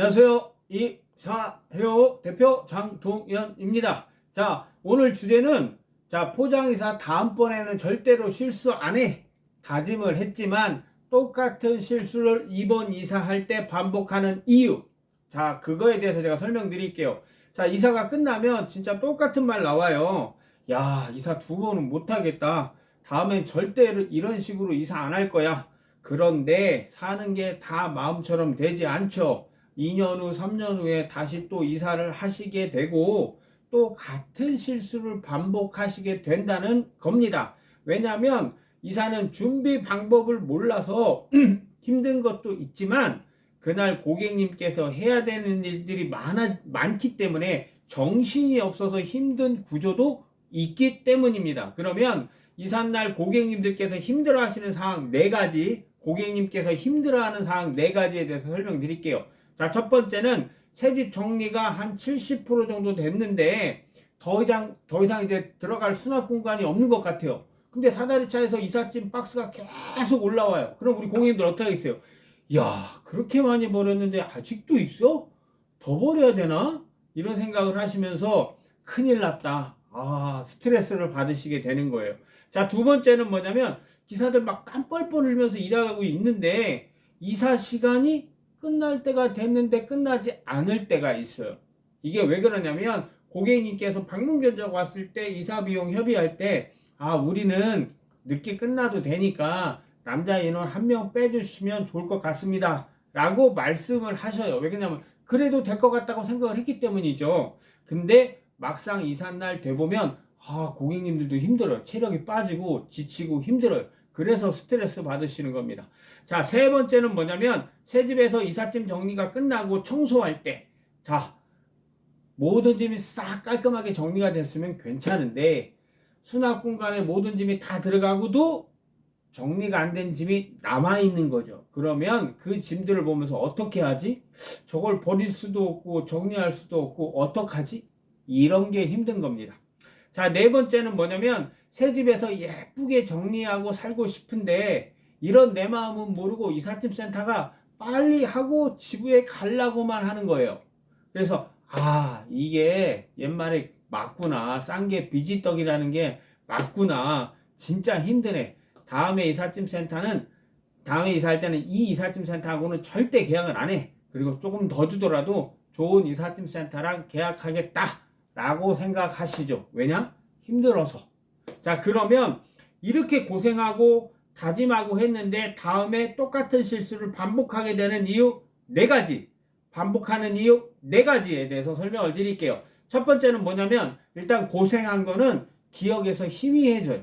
안녕하세요. 이사회오 대표 장동현입니다. 자, 오늘 주제는 포장이사 다음번에는 절대로 실수 안 해. 다짐을 했지만 똑같은 실수를 이번 이사할 때 반복하는 이유. 자, 그거에 대해서 제가 설명드릴게요. 자, 이사가 끝나면 진짜 똑같은 말 나와요. 야, 이사 두 번은 못하겠다. 다음엔 절대로 이런 식으로 이사 안 할 거야. 그런데 사는 게 다 마음처럼 되지 않죠. 2년 후, 3년 후에 다시 또 이사를 하시게 되고 또 같은 실수를 반복하시게 된다는 겁니다. 왜냐하면 이사는 준비 방법을 몰라서 힘든 것도 있지만 그날 고객님께서 해야 되는 일들이 많기 때문에 정신이 없어서 힘든 구조도 있기 때문입니다. 그러면 이삿날 고객님들께서 힘들어 하시는 사항 4가지, 고객님께서 힘들어 하는 사항 4가지에 대해서 설명드릴게요. 자, 첫 번째는 새집 정리가 한 70% 정도 됐는데 더 이상 이제 들어갈 수납 공간이 없는 것 같아요. 근데 사다리차에서 이삿짐 박스가 계속 올라와요. 그럼 우리 고객님들 어떻게 하겠어요? 야, 그렇게 많이 버렸는데 아직도 있어? 더 버려야 되나? 이런 생각을 하시면서 큰일 났다. 스트레스를 받으시게 되는 거예요. 자, 두 번째는 뭐냐면 기사들 막 땀 뻘뻘 흘리면서 일하고 있는데 이사 시간이 끝날 때가 됐는데 끝나지 않을 때가 있어요. 이게 왜 그러냐면 고객님께서 방문 견적 왔을 때 이사 비용 협의할 때 우리는 늦게 끝나도 되니까 남자 인원 1명 빼주시면 좋을 것 같습니다 라고 말씀을 하셔요. 왜 그러냐면 그래도 될 것 같다고 생각을 했기 때문이죠. 근데 막상 이삿날 돼보면 고객님들도 힘들어요. 체력이 빠지고 지치고 힘들어요. 그래서 스트레스 받으시는 겁니다. 자, 세 번째는 뭐냐면 새 집에서 이삿짐 정리가 끝나고 청소할 때, 자, 모든 짐이 싹 깔끔하게 정리가 됐으면 괜찮은데 수납 공간에 모든 짐이 다 들어가고도 정리가 안 된 짐이 남아있는 거죠. 그러면 그 짐들을 보면서 어떻게 하지? 저걸 버릴 수도 없고 정리할 수도 없고 어떡하지? 이런 게 힘든 겁니다. 자, 네 번째는 뭐냐면 새 집에서 예쁘게 정리하고 살고 싶은데 이런 내 마음은 모르고 이삿짐 센터가 빨리 하고 집에 가려고만 하는 거예요. 그래서 이게 옛말에 맞구나. 싼 게 비지떡이라는 게 맞구나. 진짜 힘드네. 다음에 이사할 때는 이 이삿짐 센터하고는 절대 계약을 안 해. 그리고 조금 더 주더라도 좋은 이삿짐 센터랑 계약하겠다 라고 생각하시죠. 왜냐? 힘들어서. 자, 그러면 이렇게 고생하고 다짐하고 했는데 다음에 똑같은 실수를 반복하게 되는 이유 4가지, 반복하는 이유 4가지에 대해서 설명을 드릴게요. 첫 번째는 뭐냐면 일단 고생한 거는 기억에서 희미해져요.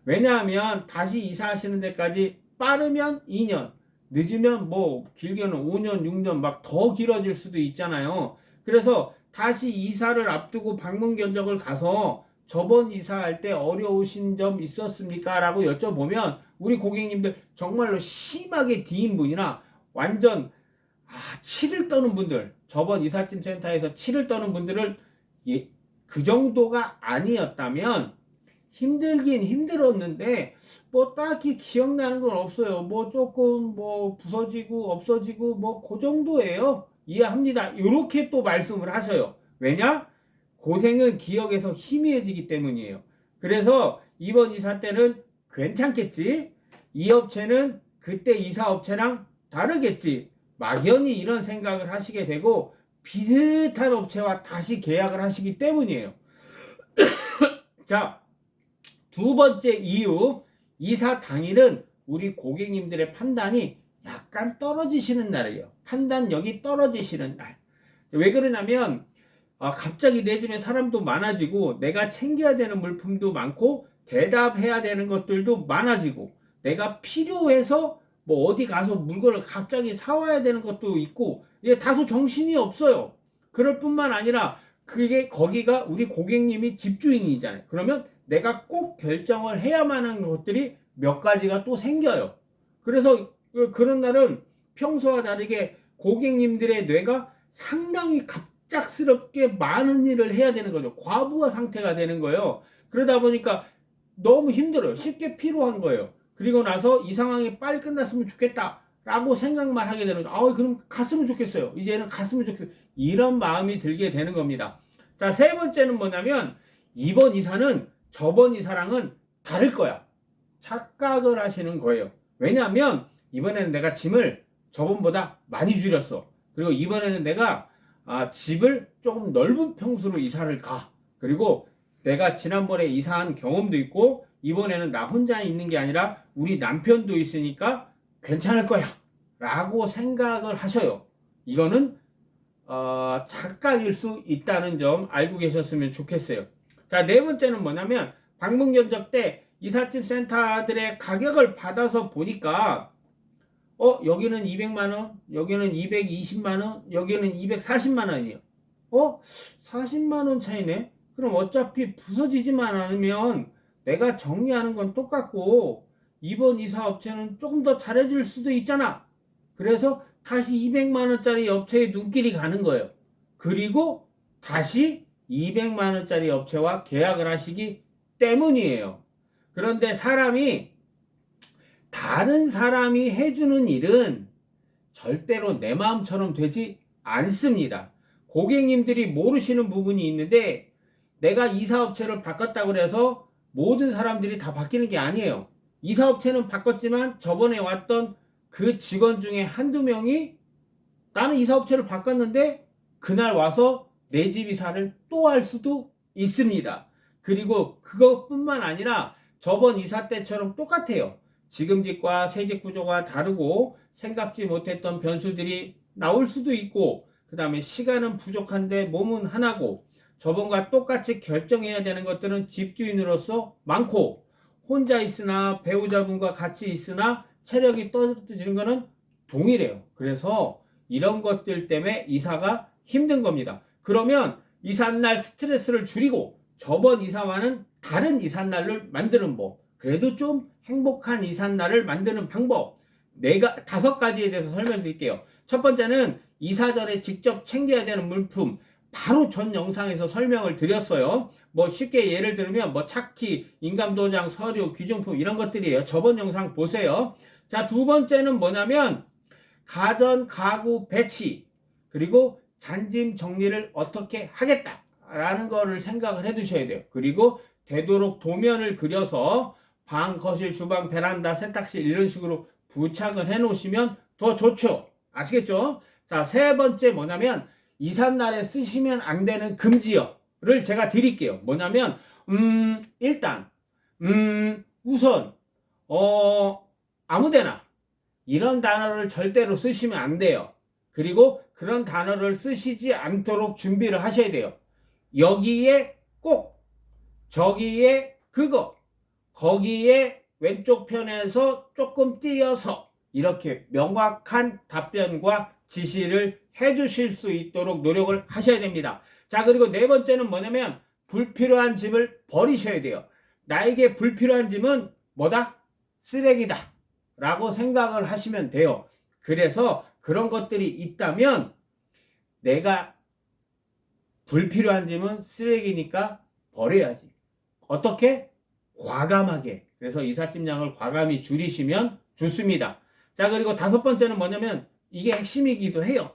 왜냐하면 다시 이사하시는 데까지 빠르면 2년, 늦으면 뭐 길게는 5년, 6년 막 더 길어질 수도 있잖아요. 그래서 다시 이사를 앞두고 방문 견적을 가서 저번 이사할 때 어려우신 점 있었습니까? 라고 여쭤보면 우리 고객님들 정말로 심하게 D인 분이나 완전 치를 떠는 분들, 저번 이삿짐 센터에서 치를 떠는 분들을 그 정도가 아니었다면 힘들긴 힘들었는데 뭐 딱히 기억나는 건 없어요. 뭐 조금 뭐 부서지고 없어지고 뭐 그 정도예요. 이해합니다. 이렇게 또 말씀을 하셔요. 왜냐? 고생은 기억에서 희미해지기 때문이에요. 그래서 이번 이사 때는 괜찮겠지? 이 업체는 그때 이사 업체랑 다르겠지? 막연히 이런 생각을 하시게 되고 비슷한 업체와 다시 계약을 하시기 때문이에요. 자, 두 번째 이유, 이사 당일은 우리 고객님들의 판단이 약간 떨어지시는 날이에요. 판단력이 떨어지시는 날. 왜 그러냐면 갑자기 내 집에 사람도 많아지고 내가 챙겨야 되는 물품도 많고 대답해야 되는 것들도 많아지고 내가 필요해서 뭐 어디 가서 물건을 갑자기 사와야 되는 것도 있고 이게 다소 정신이 없어요. 그럴 뿐만 아니라 거기가 우리 고객님이 집주인이잖아요. 그러면 내가 꼭 결정을 해야만 하는 것들이 몇 가지가 또 생겨요. 그래서 그런 날은 평소와 다르게 고객님들의 뇌가 상당히 갑작스럽게 많은 일을 해야 되는 거죠. 과부하 상태가 되는 거예요. 그러다 보니까 너무 힘들어요. 쉽게 피로한 거예요. 그리고 나서 이 상황이 빨리 끝났으면 좋겠다 라고 생각만 하게 되는 거죠. 그럼 갔으면 좋겠어요. 이제는 갔으면 좋겠어요. 이런 마음이 들게 되는 겁니다. 자, 세 번째는 뭐냐면 이번 이사는 저번 이사랑은 다를 거야. 착각을 하시는 거예요. 왜냐하면 이번에는 내가 짐을 저번보다 많이 줄였어. 그리고 이번에는 내가 집을 조금 넓은 평수로 이사를 가. 그리고 내가 지난번에 이사한 경험도 있고 이번에는 나 혼자 있는 게 아니라 우리 남편도 있으니까 괜찮을 거야 라고 생각을 하셔요. 이거는 착각일 수 있다는 점 알고 계셨으면 좋겠어요. 자, 네 번째는 뭐냐면 방문 견적 때 이삿짐 센터들의 가격을 받아서 보니까 여기는 200만원, 여기는 220만원, 여기는 240만원이에요. 40만원 차이네? 그럼 어차피 부서지지만 않으면 내가 정리하는 건 똑같고 이번 이사 업체는 조금 더 잘해줄 수도 있잖아. 그래서 다시 200만원짜리 업체에 눈길이 가는 거예요. 그리고 다시 200만원짜리 업체와 계약을 하시기 때문이에요. 그런데 다른 사람이 해주는 일은 절대로 내 마음처럼 되지 않습니다. 고객님들이 모르시는 부분이 있는데 내가 이사업체를 바꿨다고 해서 모든 사람들이 다 바뀌는 게 아니에요. 이사업체는 바꿨지만 저번에 왔던 그 직원 중에 한두 명이 나는 이사업체를 바꿨는데 그날 와서 내 집 이사를 또 할 수도 있습니다. 그리고 그것뿐만 아니라 저번 이사 때처럼 똑같아요. 지금 집과 새 집 구조가 다르고 생각지 못했던 변수들이 나올 수도 있고 그 다음에 시간은 부족한데 몸은 하나고 저번과 똑같이 결정해야 되는 것들은 집주인으로서 많고 혼자 있으나 배우자분과 같이 있으나 체력이 떨어지는 것은 동일해요. 그래서 이런 것들 때문에 이사가 힘든 겁니다. 그러면 이삿날 스트레스를 줄이고 저번 이사와는 다른 이삿날을 만드는 법, 그래도 좀 행복한 이삿날을 만드는 방법, 5가지에 대해서 설명드릴게요. 첫 번째는 이사 전에 직접 챙겨야 되는 물품, 바로 전 영상에서 설명을 드렸어요. 쉽게 예를 들면 차키, 인감도장, 서류, 귀중품 이런 것들이에요. 저번 영상 보세요. 자, 두 번째는 뭐냐면 가전, 가구 배치, 그리고 잔짐 정리를 어떻게 하겠다라는 거를 생각을 해 두셔야 돼요. 그리고 되도록 도면을 그려서 방, 거실, 주방, 베란다, 세탁실 이런 식으로 부착을 해 놓으시면 더 좋죠. 아시겠죠? 자, 세 번째 뭐냐면 이삿날에 쓰시면 안 되는 금지어를 제가 드릴게요. 뭐냐면 일단 우선 아무데나 이런 단어를 절대로 쓰시면 안 돼요. 그리고 그런 단어를 쓰시지 않도록 준비를 하셔야 돼요. 여기에 꼭, 저기에 그거, 거기에 왼쪽 편에서 조금 띄어서 이렇게 명확한 답변과 지시를 해주실 수 있도록 노력을 하셔야 됩니다. 자, 그리고 네 번째는 뭐냐면 불필요한 짐을 버리셔야 돼요. 나에게 불필요한 짐은 뭐다? 쓰레기다 라고 생각을 하시면 돼요. 그래서 그런 것들이 있다면 내가 불필요한 짐은 쓰레기니까 버려야지. 어떻게? 과감하게. 그래서 이삿짐량을 과감히 줄이시면 좋습니다. 자, 그리고 5번째는 뭐냐면 이게 핵심이기도 해요.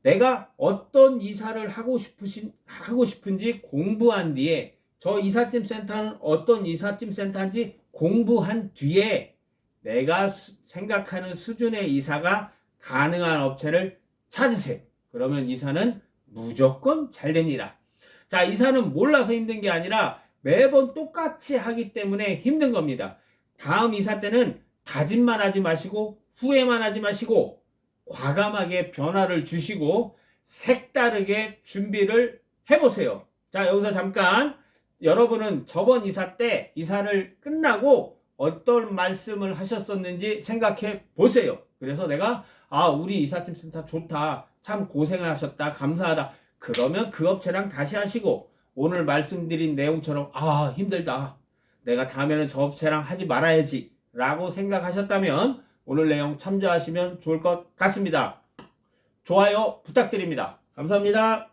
내가 어떤 이사를 하고 싶은지 공부한 뒤에 저 이삿짐 센터는 어떤 이삿짐 센터인지 공부한 뒤에 내가 생각하는 수준의 이사가 가능한 업체를 찾으세요. 그러면 이사는 무조건 잘 됩니다. 자, 이사는 몰라서 힘든 게 아니라 매번 똑같이 하기 때문에 힘든 겁니다. 다음 이사 때는 다짐만 하지 마시고 후회만 하지 마시고 과감하게 변화를 주시고 색다르게 준비를 해보세요. 자, 여기서 잠깐 여러분은 저번 이사 때 이사를 끝나고 어떤 말씀을 하셨었는지 생각해 보세요. 그래서 내가 우리 이삿짐 센터 좋다, 참 고생하셨다, 감사하다, 그러면 그 업체랑 다시 하시고 오늘 말씀드린 내용처럼 힘들다, 내가 다음에는 저 업체랑 하지 말아야지 라고 생각하셨다면 오늘 내용 참조하시면 좋을 것 같습니다. 좋아요 부탁드립니다. 감사합니다.